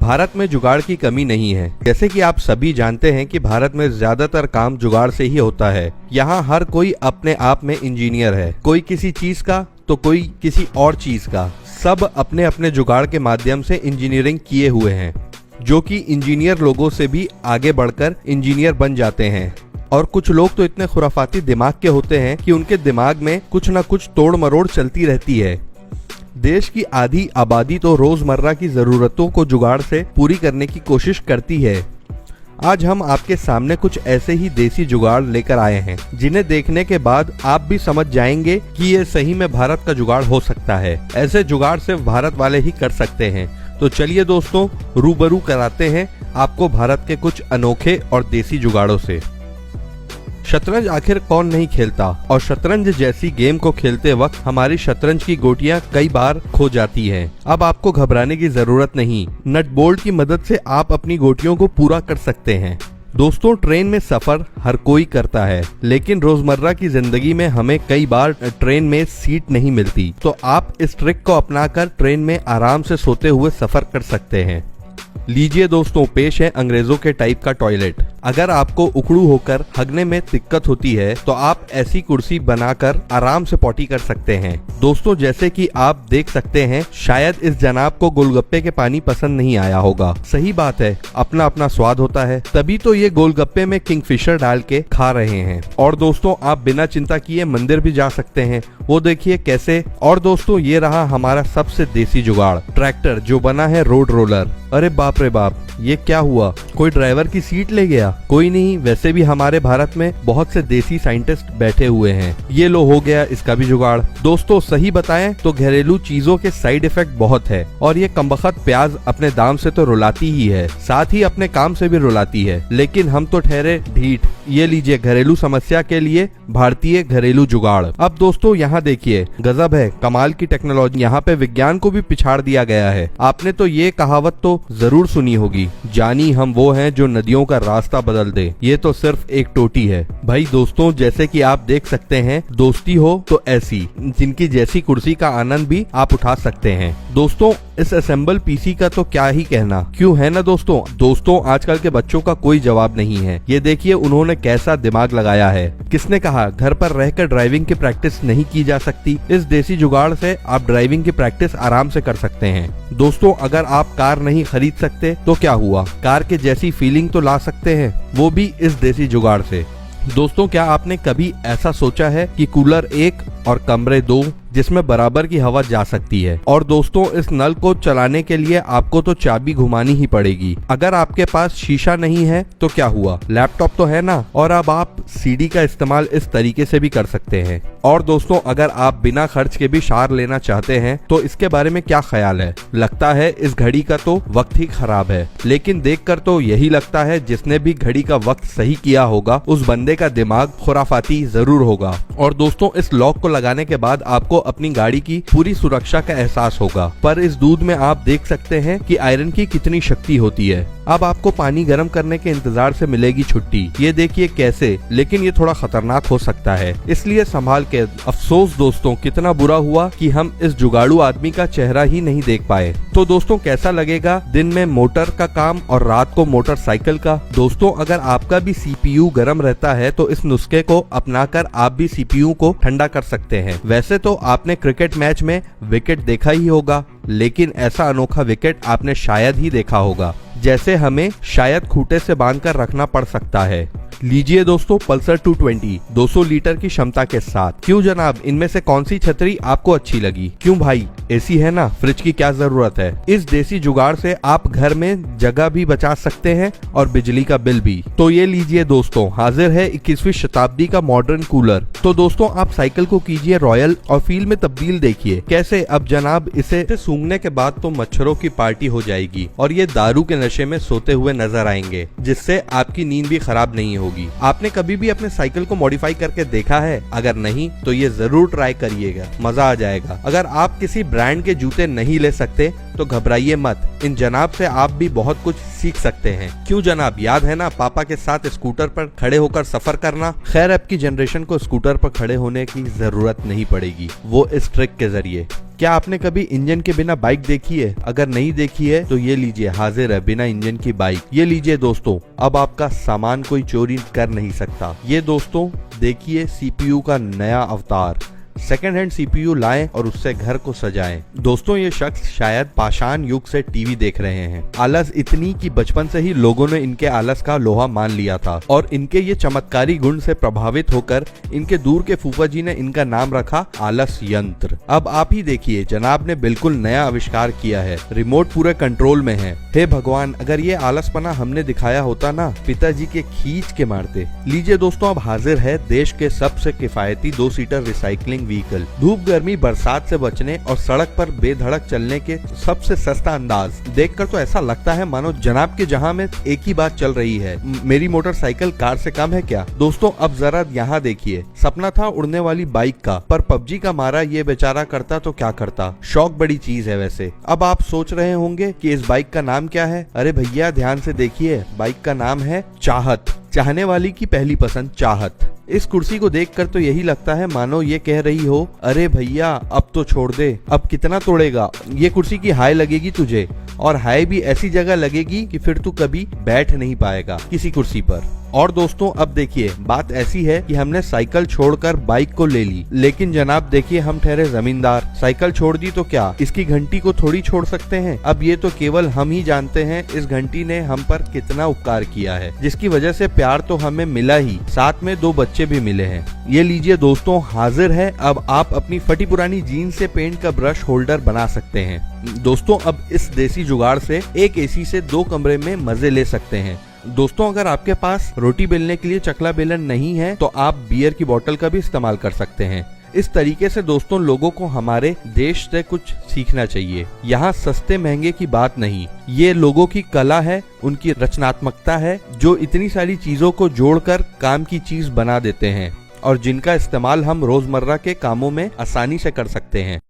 भारत में जुगाड़ की कमी नहीं है। जैसे कि आप सभी जानते हैं कि भारत में ज्यादातर काम जुगाड़ से ही होता है। यहाँ हर कोई अपने आप में इंजीनियर है, कोई किसी चीज का तो कोई किसी और चीज का। सब अपने अपने जुगाड़ के माध्यम से इंजीनियरिंग किए हुए हैं, जो कि इंजीनियर लोगों से भी आगे बढ़कर इंजीनियर बन जाते हैं। और कुछ लोग तो इतने खुराफाती दिमाग के होते हैं कि उनके दिमाग में कुछ न कुछ तोड़ मरोड़ चलती रहती है। देश की आधी आबादी तो रोजमर्रा की जरूरतों को जुगाड़ से पूरी करने की कोशिश करती है। आज हम आपके सामने कुछ ऐसे ही देसी जुगाड़ लेकर आए हैं, जिन्हें देखने के बाद आप भी समझ जाएंगे कि ये सही में भारत का जुगाड़ हो सकता है। ऐसे जुगाड़ सिर्फ भारत वाले ही कर सकते हैं। तो चलिए दोस्तों, रूबरू कराते हैं आपको भारत के कुछ अनोखे और देसी जुगाड़ों से। शतरंज आखिर कौन नहीं खेलता, और शतरंज जैसी गेम को खेलते वक्त हमारी शतरंज की गोटियां कई बार खो जाती हैं। अब आपको घबराने की जरूरत नहीं, नट बोल्ट की मदद से आप अपनी गोटियों को पूरा कर सकते हैं। दोस्तों, ट्रेन में सफर हर कोई करता है, लेकिन रोजमर्रा की जिंदगी में हमें कई बार ट्रेन में सीट नहीं मिलती। तो आप इस ट्रिक को अपनाकर ट्रेन में आराम से सोते हुए सफर कर सकते हैं। लीजिए दोस्तों, पेश है अंग्रेजों के टाइप का टॉयलेट। अगर आपको उखड़ू होकर हगने में दिक्कत होती है तो आप ऐसी कुर्सी बनाकर आराम से पॉटी कर सकते हैं। दोस्तों, जैसे कि आप देख सकते हैं, शायद इस जनाब को गोलगप्पे के पानी पसंद नहीं आया होगा। सही बात है, अपना अपना स्वाद होता है, तभी तो ये गोलगप्पे में किंगफिशर डाल के खा रहे हैं। और दोस्तों, आप बिना चिंता किए मंदिर भी जा सकते हैं, वो देखिए कैसे। और दोस्तों, ये रहा हमारा सबसे देसी जुगाड़, ट्रैक्टर, जो बना है रोड रोलर। अरे बाप रे बाप, ये क्या हुआ? कोई ड्राइवर की सीट ले गया? कोई नहीं, वैसे भी हमारे भारत में बहुत से देसी साइंटिस्ट बैठे हुए हैं। ये लो, हो गया इसका भी जुगाड़। दोस्तों, सही बताएं तो घरेलू चीजों के साइड इफेक्ट बहुत है, और ये कमबख्त प्याज अपने दाम से तो रुलाती ही है, साथ ही अपने काम से भी रुलाती है, लेकिन हम तो ठहरे ढीठ। ये लीजिए घरेलू समस्या के लिए भारतीय घरेलू जुगाड़। अब दोस्तों, यहाँ देखिए, गजब है, कमाल की टेक्नोलॉजी। यहाँ पे विज्ञान को भी पिछाड़ दिया गया है। आपने तो ये कहावत तो जरूर सुनी होगी, जानी हम वो हैं जो नदियों का रास्ता बदल दे। ये तो सिर्फ एक टोटी है भाई। दोस्तों, जैसे कि आप देख सकते हैं, दोस्ती हो तो ऐसी, जिनकी जैसी कुर्सी का आनंद भी आप उठा सकते हैं। दोस्तों, इस असेंबल पीसी का तो क्या ही कहना, क्यों है ना दोस्तों, आजकल के बच्चों का कोई जवाब नहीं है। ये देखिए उन्होंने कैसा दिमाग लगाया है। किसने कहा घर पर रहकर ड्राइविंग की प्रैक्टिस नहीं की जा सकती? इस देसी जुगाड़ से आप ड्राइविंग की प्रैक्टिस आराम से कर सकते हैं। दोस्तों, अगर आप कार नहीं खरीद सकते तो क्या हुआ, कार के जैसी फीलिंग तो ला सकते हैं, वो भी इस देसी जुगाड़ से। दोस्तों, क्या आपने कभी ऐसा सोचा है कि कूलर 1 और कमरे 2 जिसमें बराबर की हवा जा सकती है? और दोस्तों, इस नल को चलाने के लिए आपको तो चाबी घुमानी ही पड़ेगी। अगर आपके पास शीशा नहीं है तो क्या हुआ, लैपटॉप तो है ना। और अब आप सीडी का इस्तेमाल इस तरीके से भी कर सकते हैं। और दोस्तों, अगर आप बिना खर्च के भी शार लेना चाहते हैं तो इसके बारे में क्या ख्याल है? लगता है इस घड़ी का तो वक्त ही खराब है, लेकिन देखकर तो यही लगता है जिसने भी घड़ी का वक्त सही किया होगा उस बंदे का दिमाग खुराफाती जरूर होगा। और दोस्तों, इस लॉक को लगाने के बाद आपको अपनी गाड़ी की पूरी सुरक्षा का एहसास होगा। पर इस दूध में आप देख सकते हैं कि आयरन की कितनी शक्ति होती है। अब आपको पानी गर्म करने के इंतजार से मिलेगी छुट्टी। ये देखिए कैसे, लेकिन ये थोड़ा खतरनाक हो सकता है, इसलिए संभाल के। अफसोस दोस्तों, कितना बुरा हुआ कि हम इस जुगाड़ू आदमी का चेहरा ही नहीं देख पाए। तो दोस्तों, कैसा लगेगा दिन में मोटर का काम और रात को मोटरसाइकिल का? दोस्तों, अगर आपका भी सीपीयू गर्म रहता है तो इस नुस्खे को अपनाकर आप भी सीपीयू को ठंडा कर सकते हैं। वैसे तो आपने क्रिकेट मैच में विकेट देखा ही होगा, लेकिन ऐसा अनोखा विकेट आपने शायद ही देखा होगा, जैसे हमें शायद खूंटे से बांधकर रखना पड़ सकता है। लीजिए दोस्तों, पल्सर 220 200 लीटर की क्षमता के साथ। क्यों जनाब, इनमें से कौन सी छतरी आपको अच्छी लगी? क्यों भाई, एसी है ना, फ्रिज की क्या जरूरत है? इस देसी जुगाड़ से आप घर में जगह भी बचा सकते हैं और बिजली का बिल भी। तो ये लीजिए दोस्तों, हाजिर है 21वीं शताब्दी का मॉडर्न कूलर। तो दोस्तों, आप साइकिल को कीजिए रॉयल और फील में तब्दील देखिए कैसे। अब जनाब, इसे सूंघने के बाद तो मच्छरों की पार्टी हो जाएगी और ये दारू के नशे में सोते हुए नजर आएंगे, जिससे आपकी नींद भी खराब नहीं होगी। आपने कभी भी अपने साइकिल को मॉडिफाई करके देखा है? अगर नहीं तो ये जरूर ट्राई करिएगा, मजा आ जाएगा। अगर आप किसी ब्रांड के जूते नहीं ले सकते तो घबराइए मत, इन जनाब से आप भी बहुत कुछ सीख सकते हैं। क्यों जनाब, याद है ना पापा के साथ स्कूटर पर खड़े होकर सफर करना? खैर, अब की जनरेशन को स्कूटर पर खड़े होने की जरूरत नहीं पड़ेगी, वो इस ट्रिक के जरिए। क्या आपने कभी इंजन के बिना बाइक देखी है? अगर नहीं देखी है तो ये लीजिए, हाजिर है बिना इंजन की बाइक। ये लीजिए दोस्तों, अब आपका सामान कोई चोरी कर नहीं सकता। ये दोस्तों देखिए सीपीयू का नया अवतार। सेकेंड हैंड सीपीयू लाएं और उससे घर को सजाएं। दोस्तों ये शख्स शायद पाषाण युग से टीवी देख रहे हैं। आलस इतनी कि बचपन से ही लोगों ने इनके आलस का लोहा मान लिया था और इनके ये चमत्कारी गुण से प्रभावित होकर इनके दूर के फूफा जी ने इनका नाम रखा आलस यंत्र। अब आप ही देखिए, जनाब ने बिल्कुल नया आविष्कार किया है। रिमोट पूरे कंट्रोल में है। हे भगवान, अगर ये आलसपना हमने दिखाया होता ना, पिताजी के खींच के मारते। लीजिए दोस्तों, अब हाजिर है देश के सबसे किफायती 2 सीटर रिसाइकलिंग व्हीकल। धूप गर्मी बरसात से बचने और सड़क पर बेधड़क चलने के सबसे सस्ता अंदाज। देखकर तो ऐसा लगता है मानो जनाब के जहां में एक ही बात चल रही है, मेरी मोटरसाइकिल कार से कम है क्या। दोस्तों अब जरा यहाँ देखिए, सपना था उड़ने वाली बाइक का, पर पबजी का मारा ये बेचारा करता तो क्या करता। शौक बड़ी चीज है वैसे। अब आप सोच रहे होंगे कि इस बाइक का नाम क्या है। अरे भैया ध्यान से देखिए, बाइक का नाम है चाहत। चाहने वाली की पहली पसंद चाहत। इस कुर्सी को देखकर तो यही लगता है मानो ये कह रही हो, अरे भैया अब तो छोड़ दे, अब कितना तोड़ेगा। ये कुर्सी की हाय लगेगी तुझे, और हाय भी ऐसी जगह लगेगी कि फिर तू कभी बैठ नहीं पाएगा किसी कुर्सी पर। और दोस्तों अब देखिए, बात ऐसी है कि हमने साइकिल छोड़कर बाइक को ले ली, लेकिन जनाब देखिए हम ठहरे जमींदार। साइकिल छोड़ दी तो क्या इसकी घंटी को थोड़ी छोड़ सकते हैं। अब ये तो केवल हम ही जानते हैं इस घंटी ने हम पर कितना उपकार किया है, जिसकी वजह से प्यार तो हमें मिला ही, साथ में 2 बच्चे भी मिले हैं। ये लीजिए दोस्तों, हाजिर है। अब आप अपनी फटी पुरानी जीन्स से पेंट का ब्रश होल्डर बना सकते हैं। दोस्तों अब इस देसी जुगाड़ से एक एसी से 2 कमरे में मजे ले सकते हैं। दोस्तों अगर आपके पास रोटी बेलने के लिए चकला बेलन नहीं है तो आप बियर की बोतल का भी इस्तेमाल कर सकते हैं। इस तरीके से दोस्तों लोगों को हमारे देश से कुछ सीखना चाहिए। यहाँ सस्ते महंगे की बात नहीं, ये लोगों की कला है, उनकी रचनात्मकता है, जो इतनी सारी चीजों को जोड़कर काम की चीज बना देते हैं और जिनका इस्तेमाल हम रोजमर्रा के कामों में आसानी से कर सकते हैं।